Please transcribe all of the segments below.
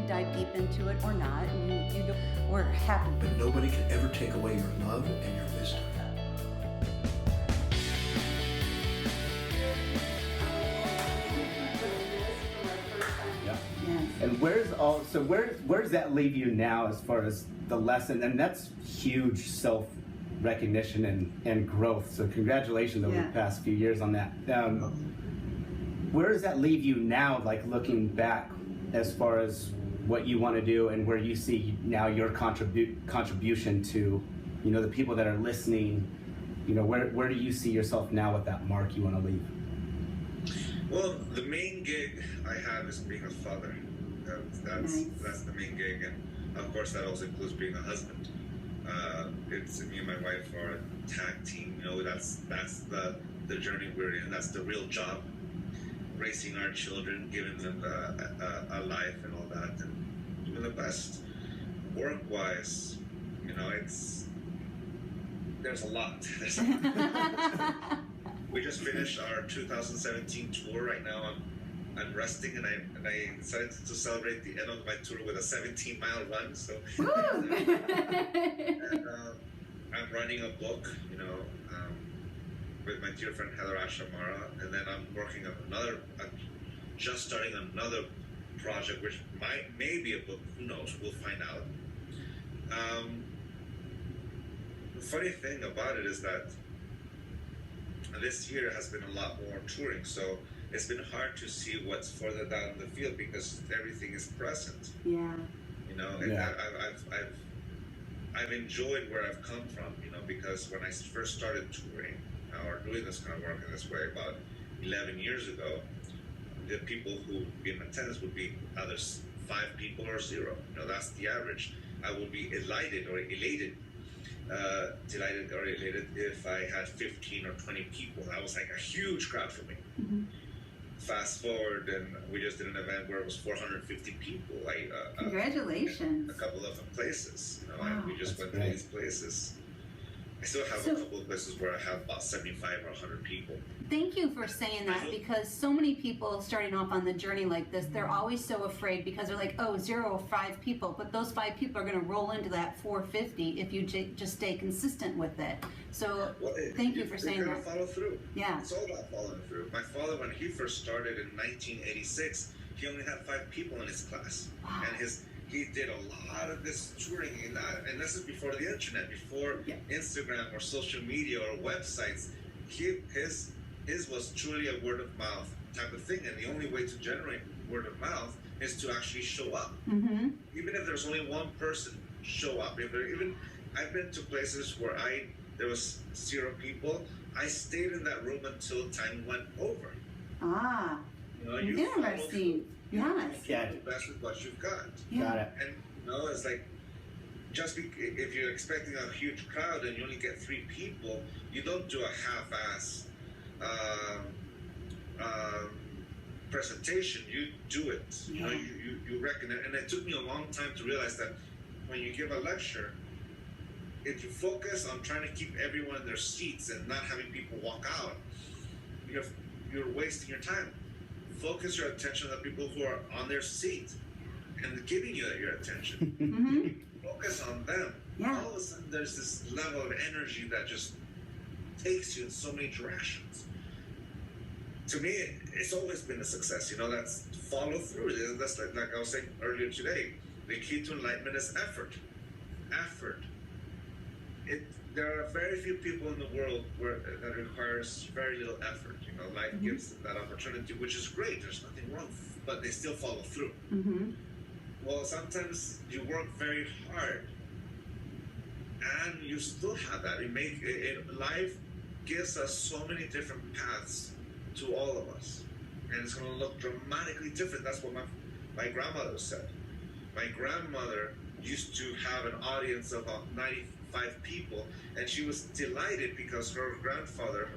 dive deep into it or not, and we're happy. But nobody can ever take away your love and your wisdom. Yes. And where's that leave you now as far as the lesson? And that's huge self-recognition and growth. So congratulations over the past few years on that. Where does that leave you now, like looking back as far as what you want to do and where you see now your contribution to, the people that are listening? Where do you see yourself now with that mark you want to leave? Well, the main gig I have is being a father. That's the main gig, and of course that also includes being a husband. It's me and my wife are a tag team. That's the journey we're in. That's the real job. Raising our children, giving them a life and all that, and doing the best. Work-wise, there's a lot. We just finished our 2017 tour. Right now I'm resting, and I decided to celebrate the end of my tour with a 17-mile run. So and, I'm writing a book, with my dear friend Heather Ashamara, and then I'm working on just starting another project, which may be a book. Who knows? We'll find out. The funny thing about it is that this year has been a lot more touring, so it's been hard to see what's further down the field because everything is present. Yeah. And I've enjoyed where I've come from, because when I first started touring or doing this kind of work in this way about 11 years ago, the people who would be in attendance would be either 5 people or 0. That's the average. I would be delighted or elated if I had 15 or 20 people. That was like a huge crowd for me. Mm-hmm. Fast forward, and we just did an event where it was 450 people. Congratulations! A couple of places. Wow. We just went to these places. I still have a couple of places where I have about 75 or 100 people. Thank you for saying that, because so many people starting off on the journey like this, they're always so afraid because they're like, 0 or 5 people, but those 5 people are going to roll into that 450 if you just stay consistent with it. So thank you for saying that. You got to follow through. Yeah. It's all about following through. My father, when he first started in 1986, he only had 5 people in his class. Wow. And he did a lot of this touring in that, and this is before the internet, before Instagram or social media or websites. His was truly a word of mouth type of thing, and the only way to generate word of mouth is to actually show up. Mm-hmm. Even if there's only one person, show up. I've been to places where there was 0 people. I stayed in that room until time went over. Ah, interesting. Yes. You do the best with what you've got. Yeah. Got it. And it's like, if you're expecting a huge crowd and you only get 3 people, you don't do a half-ass presentation. You do it. Yeah. You reckon it. And it took me a long time to realize that when you give a lecture, if you focus on trying to keep everyone in their seats and not having people walk out, you're wasting your time. Focus your attention on the people who are on their seat and giving you your attention. Mm-hmm. Focus on them. Yeah. All of a sudden, there's this level of energy that just takes you in so many directions. To me, it's always been a success. That's follow through. That's like I was saying earlier today. The key to enlightenment is effort. Effort. There are very few people in the world that requires very little effort. Life gives them that opportunity, which is great. There's nothing wrong, but they still follow through. Mm-hmm. Well, sometimes you work very hard, and you still have that. Life gives us so many different paths to all of us, and it's going to look dramatically different. That's what my grandmother said. My grandmother used to have an audience of about 95 people, and she was delighted because her grandfather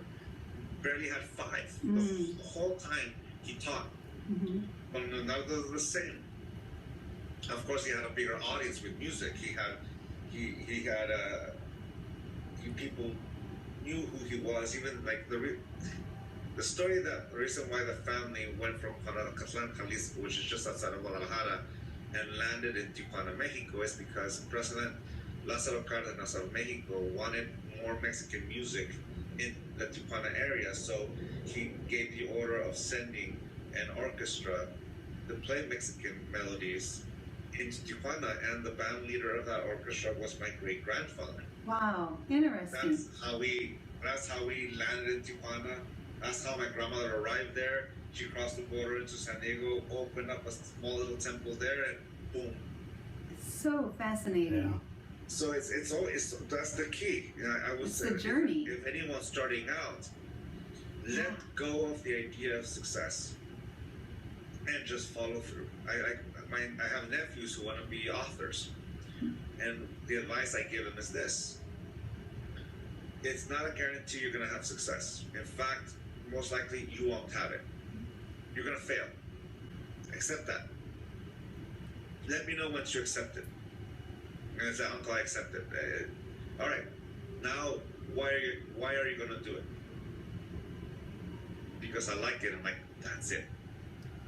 barely had 5. The whole time he taught. Mm-hmm. But now they're the same. Of course, he had a bigger audience with music. People knew who he was. Even like the story, the reason why the family went from Catlan, Jalisco, which is just outside of Guadalajara, and landed in Tijuana, Mexico, is because President Lázaro Cárdenas of Mexico wanted more Mexican music in the Tijuana area, so he gave the order of sending an orchestra to play Mexican melodies into Tijuana, and the band leader of that orchestra was my great grandfather. Wow, interesting. That's how we landed in Tijuana. That's how my grandmother arrived there. She crossed the border into San Diego, opened up a small little temple there, and boom. It's so fascinating. Yeah. So it's always, that's the key. You know, I would It's say the journey. if anyone's starting out, let go of the idea of success and just follow through. I have nephews who want to be authors, and the advice I give them is this: it's not a guarantee you're going to have success. In fact, most likely you won't have it. You're going to fail. Accept that. Let me know once you accept it. And I say, Uncle, I accept it. All right. Now, why are you going to do it? Because I like it. I'm like, that's it.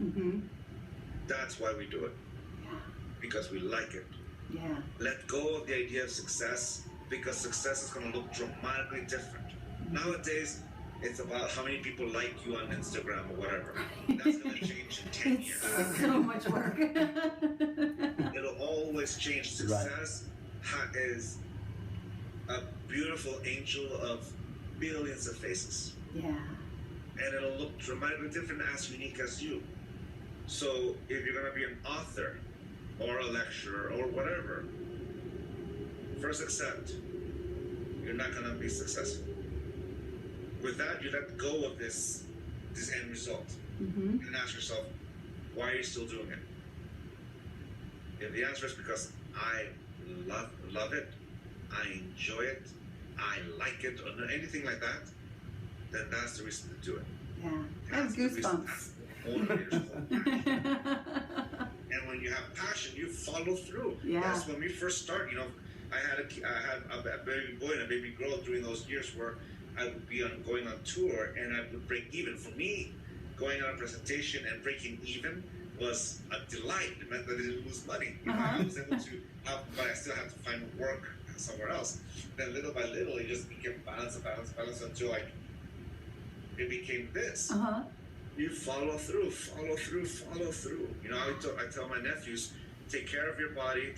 Mm-hmm. That's why we do it. Yeah. Because we like it. Yeah. Let go of the idea of success, because success is going to look dramatically different. Nowadays, it's about how many people like you on Instagram or whatever. That's going to change in 10 It's years. so much work. It'll always change. Success is a beautiful angel of billions of faces. Yeah. And it'll look dramatically different, as unique as you. So if you're going to be an author or a lecturer or whatever, first accept you're not going to be successful. With that, you let go of this end result, Mm-hmm. and ask yourself, why are you still doing it? If the answer is because I love it, I enjoy it, I like it, or anything like that, then that's the reason to do it. Yeah. I have That's the reason goosebumps. to motivate yourself. And when you have passion, you follow through. Yeah. That's when we first start. You know, I had a baby boy and a baby girl during those years where I would be going on tour, and I would break even. For me, going on a presentation and breaking even was a delight. It meant that I didn't lose money. You know, I was able to have, but I still had to find work somewhere else. Then little by little, it just became balance until like it became this. Uh-huh. You follow through. You know, I tell my nephews, take care of your body,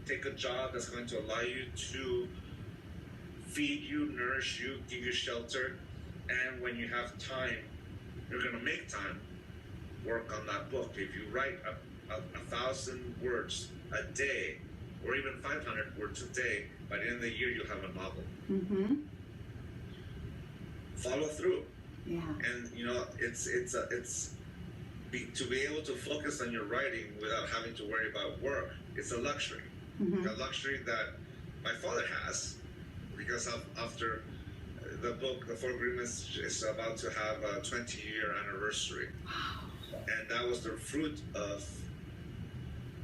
take a job that's going to allow you to feed you, nourish you, give you shelter, and when you have time, you're going to make time, work on that book. If you write a 1,000 words a day, or even 500 words a day, by the end of the year, you'll have a novel. Mm-hmm. Follow through. Yeah. And you know, to be able to focus on your writing without having to worry about work. It's a luxury, Mm-hmm. a luxury that my father has, because after the book, The Four Agreements, is about to have a 20-year anniversary, and that was the fruit of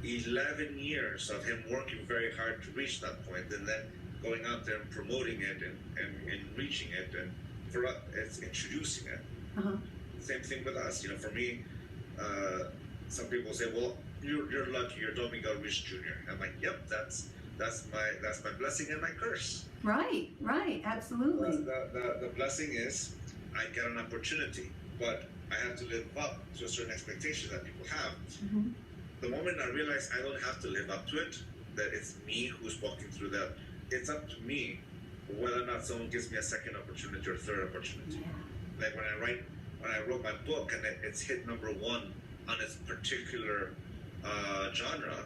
11 years of him working very hard to reach that point, and then going out there and promoting it and reaching it, and for us, it's introducing it. Uh-huh. Same thing with us. You know, for me, some people say, "Well, you're lucky. You're Don Miguel Ruiz Jr." I'm like, "Yep, that's my blessing and my curse." Right. Absolutely. The blessing is I get an opportunity, but I have to live up to a certain expectation that people have. Mm-hmm. The moment I realize I don't have to live up to it, that it's me who's walking through that, it's up to me whether or not someone gives me a second opportunity or third opportunity. Yeah. Like when I wrote my book and it's hit number one on its particular genre,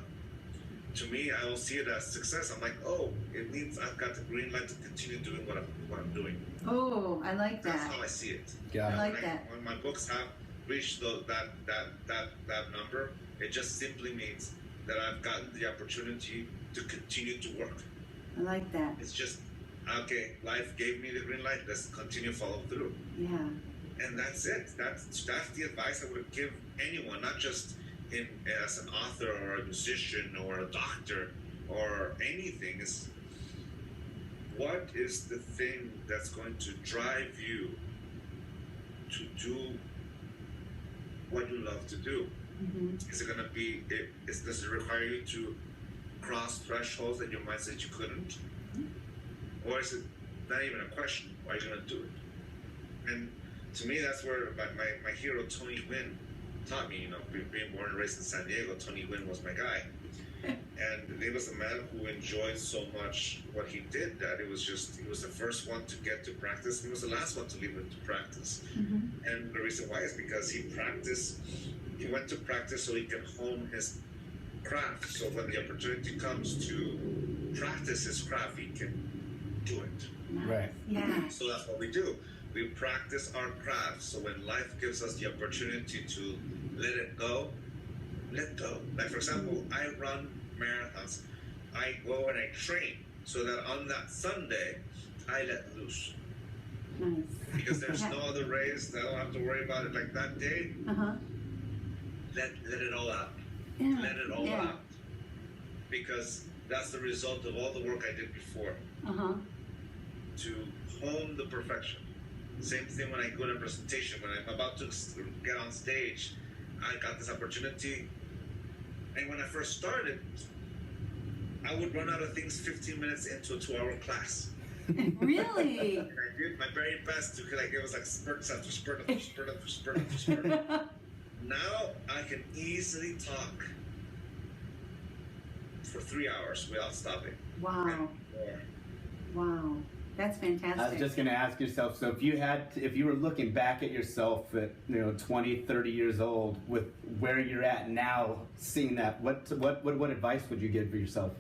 to me, I don't see it as success. I'm like, oh, it means I've got the green light to continue doing what I'm doing. Oh, I like That's that. how I see it. Yeah. I like that. When my books have reached that number, it just simply means that I've gotten the opportunity to continue to work. I like that. It's just, okay, life gave me the green light, let's continue following through. Yeah. And that's it. That's the advice I would give anyone, not just as an author or a musician or a doctor or anything. Is what is the thing that's going to drive you to do what you love to do? Is it going to be, does it require you to cross thresholds that your mind said you couldn't? Or is it not even a question? Why are you going to do it? And to me, that's where my hero, Tony Gwynn, taught me, being born and raised in San Diego, Tony Gwynn was my guy. And he was a man who enjoyed so much what he did that he was the first one to get to practice. He was the last one to leave it to practice. And the reason why is because he went to practice so he can hone his craft. So when the opportunity comes to practice his craft, he can do it. Right. Yeah. So that's what we do. We practice our craft. So when life gives us the opportunity to let go. Like, for example, I run marathons. I go and I train so that on that Sunday, I let loose. Nice. Because there's no other race. I don't have to worry about it. Like that day, let it all out. Yeah. Let it all out. Because that's the result of all the work I did before. To hone the perfection. Same thing when I go to a presentation. When I'm about to get on stage, I got this opportunity. And when I first started, I would run out of things 15 minutes into a 2-hour class. Really? And I did my very best to, it was like spurts after spurt after spurt after spurt after spurt. Now I can easily talk for 3 hours without stopping. Wow. Wow. That's fantastic. I was just going to ask yourself, so if you were looking back at yourself at 20, 30 years old with where you're at now, seeing that, what advice would you give for yourself?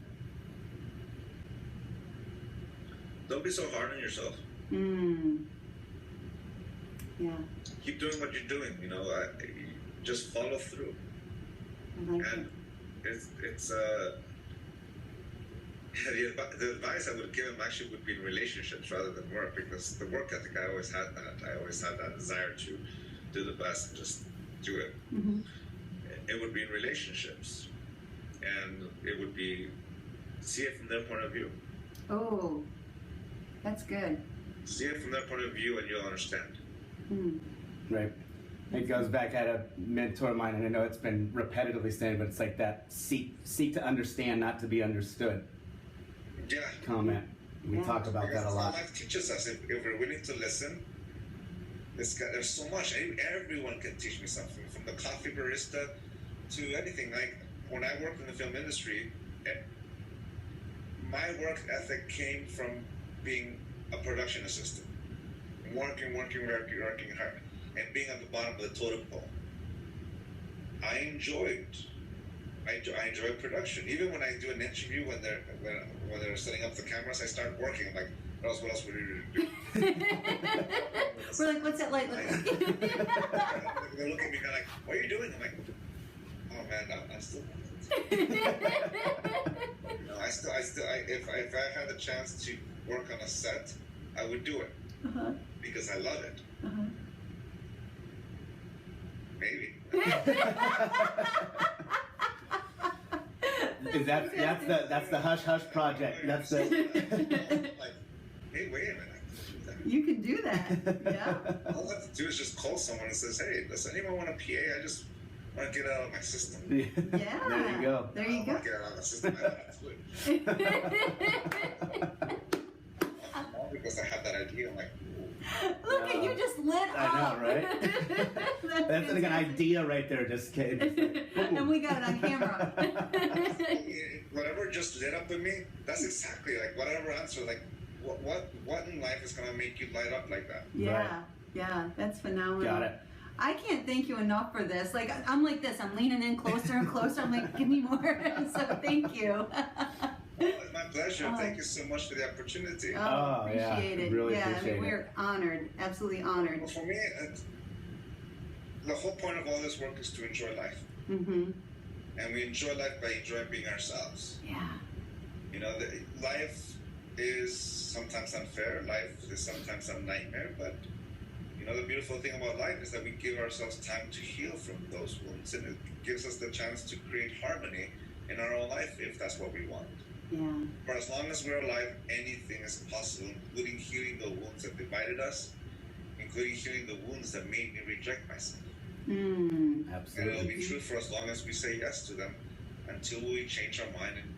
Don't be so hard on yourself. Yeah. Keep doing what you're doing. Just follow through. I like And it. it's the advice I would give him actually would be in relationships rather than work, because the work ethic, I always had that. I always had that desire to do the best and just do it. It would be in relationships, and it would be see it from their point of view. Oh, that's good. See it from their point of view, and you'll understand. Right. It goes back. I had a mentor of mine, and I know it's been repetitively said, but it's like that seek to understand, not to be understood. Yeah. Comment. We talk about Because that a lot. life teaches us if we're willing to listen. There's so much. Everyone can teach me something, from the coffee barista to anything. Like when I worked in the film industry, my work ethic came from being a production assistant, working hard, and being at the bottom of the totem pole. I enjoy production. Even when I do an interview, when they're setting up the cameras, I start working. I'm like, what else would you do? We're like, what's that like? They look at me kind of like, what are you doing? I'm like, oh man, I'm still. If I had the chance to work on a set, I would do it because I love it. Maybe. That's the hush hush project. That's the. Like, hey, wait a minute. You can do that. Yeah. All I have to do is just call someone and says, hey, does anyone want a PA? I just want to get out of my system. Yeah. Yeah. There you go. There you I go. want to get out of my system. I don't have to do it. Because I had that idea. I'm like, ooh. Look at you, just lit up. I know, right? That's like an idea right there. Just kidding. And we got it on camera. Whatever just lit up in me, that's exactly like whatever answer, like what in life is gonna make you light up like that? Yeah, Right. yeah, that's phenomenal. Got it. I can't thank you enough for this. Like, I'm like this. I'm leaning in closer and closer. I'm like, give me more. So thank you. It's my pleasure. Thank you so much for the opportunity. Oh, yeah, appreciate it. really yeah, appreciate we're honored. Absolutely honored. Well, for me, the whole point of all this work is to enjoy life. And we enjoy life by enjoying being ourselves. Yeah. Life is sometimes unfair. Life is sometimes a nightmare. But, the beautiful thing about life is that we give ourselves time to heal from those wounds. And it gives us the chance to create harmony in our own life if that's what we want. Yeah. For as long as we're alive, anything is possible, including healing the wounds that divided us, including healing the wounds that made me reject myself. And it'll Absolutely. be true for as long as we say yes to them until we change our mind and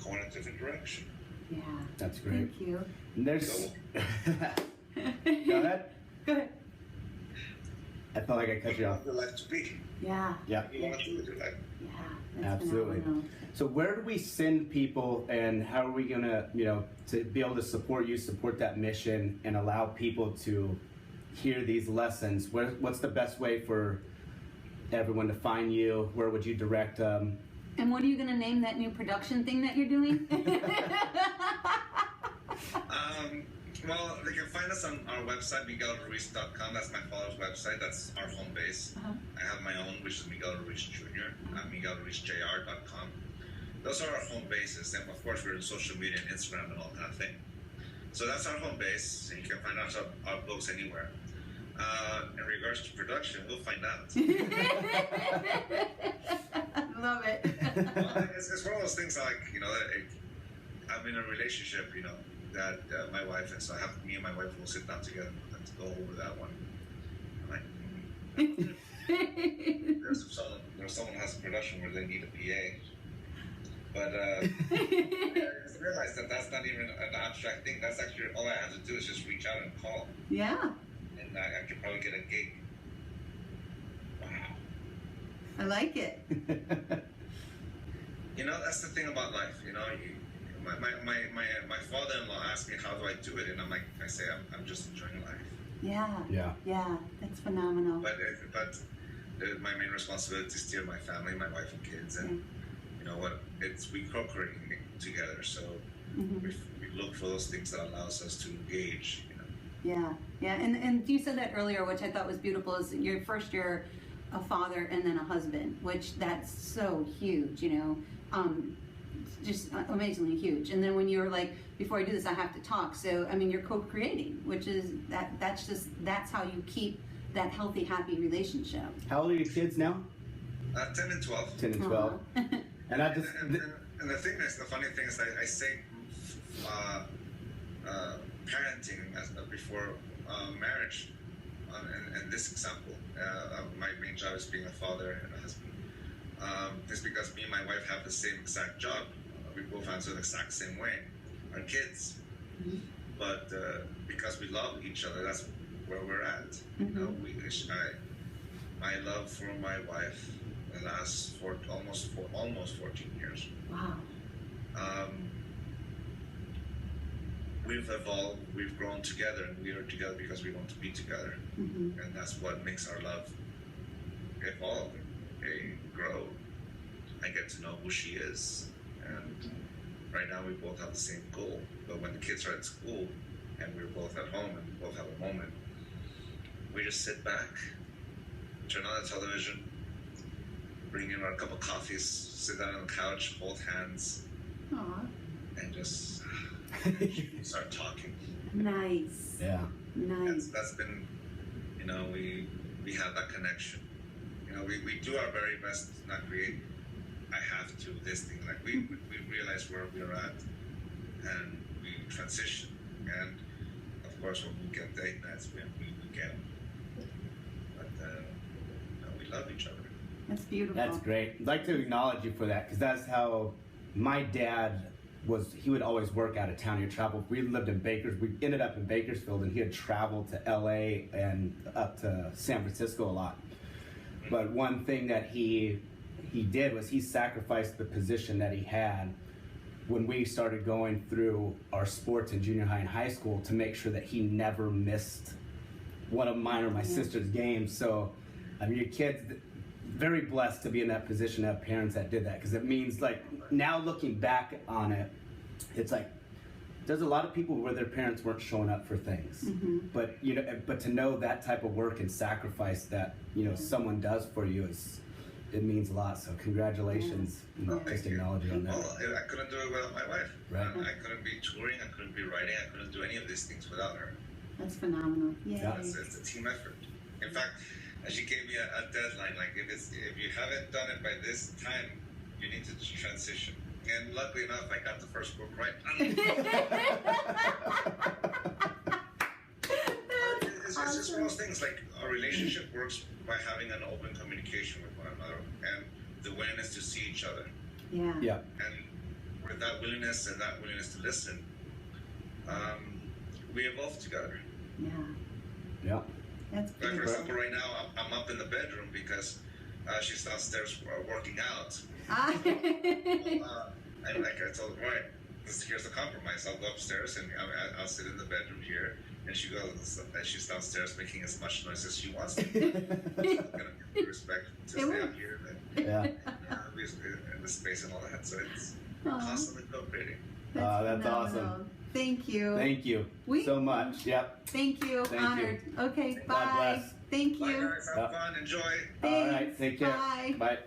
go in a different direction. Yeah. That's great. Thank you. And there's. So, Go ahead. Go ahead. I felt like I cut you off. your life to be. Yeah. Yeah. You want to do with your life. Yeah. That's Absolutely. phenomenal. So where do we send people, and how are we gonna, to be able to support you, support that mission, and allow people to hear these lessons? What's the best way for everyone to find you? Where would you direct them? And what are you going to name that new production thing that you're doing? Well, they can find us on our website, miguelruiz.com. That's my father's website. That's our home base. Uh-huh. I have my own, which is Miguel Ruiz Jr. miguelruizjr.com. Those are our home bases. And of course, we're in social media and Instagram and all that thing. So that's our home base. And you can find our books anywhere. In regards to production, we'll find out. Love it. Well, it's one of those things like, I'm in a relationship, that my wife, and so me and my wife will sit down together and go over that one. I'm like, there's someone who has a production where they need a PA. But I just realized that that's not even an abstract thing. That's actually all I have to do is just reach out and call. Yeah. And I could probably get a gig. Wow. I like it. That's the thing about life. My father-in-law asked me how do I do it, and I say I'm just enjoying life. Yeah. Yeah. Yeah. That's phenomenal. But my main responsibility is still my family, my wife and kids, and you know what? We co-creating together. So we look for those things that allows us to engage. Yeah, yeah, and you said that earlier, which I thought was beautiful. Is you're a father and then a husband, which that's so huge, just amazingly huge. And then when you're like, before I do this, I have to talk. So I mean, you're co-creating, which is that's how you keep that healthy, happy relationship. How old are your kids now? 10 and 12. 10 and 12. And I just. And the funny thing is, I say parenting before marriage. In this example, my main job is being a father and a husband. It's because me and my wife have the same exact job. We both answer the exact same way. Our kids. But because we love each other, that's where we're at. My love for my wife lasts for almost 14 years. Wow. We've evolved, we've grown together, and we are together because we want to be together. And that's what makes our love evolve, grow. I get to know who she is, and right now we both have the same goal. But when the kids are at school and we're both at home and we both have a moment, we just sit back, turn on the television, bring in our cup of coffees, sit down on the couch, hold hands, and just start talking. Nice. Yeah. Nice. That's been, we have that connection. We do our very best to not create, I have to, this thing. Like we realize where we're at, and we transition. And of course, when we get date nights, we get them. But we love each other. That's beautiful. That's great. I'd like to acknowledge you for that, because that's how my dad was. He would always work out of town. He'd travel. We lived in We ended up in Bakersfield, and he had traveled to LA and up to San Francisco a lot. But one thing that he did was he sacrificed the position that he had when we started going through our sports in junior high and high school to make sure that he never missed one of mine or my sister's games. So, I mean, your kids, very blessed to be in that position to have parents that did that, because it means, like, now looking back on it, it's like there's a lot of people where their parents weren't showing up for things, but but to know that type of work and sacrifice that someone does for you it means a lot. So congratulations. Just acknowledge you on that. Well, I couldn't do it without my wife. Right. I couldn't be touring, I couldn't be writing, I couldn't do any of these things without her. That's phenomenal. Yay. Yeah. It's a team effort. In fact, she gave me a deadline, like if you haven't done it by this time, you need to transition. And luckily enough, I got the first book right. It's it's just one awesome. of those things, like a relationship works by having an open communication with one another and the willingness to see each other. Yeah. Yeah. And with that willingness and that willingness to listen, we evolve together. Yeah. Yeah. That's Like, for beautiful. example, right now I'm up in the bedroom because she's downstairs working out. And like I told her, right, here's the compromise. I'll go upstairs and I'll sit in the bedroom here, and she's downstairs making as much noise as she wants to. I'm gonna give her respect to stay out here Yeah. in the space and all that. So it's Aw. constantly co-creating. That's phenomenal. awesome. Thank you. Thank you so much. Yep. Thank you. Thank you. Honored. Okay, God bye. bless. Thank Bye you. guys, have fun, enjoy. All right. Take care. Bye. Bye.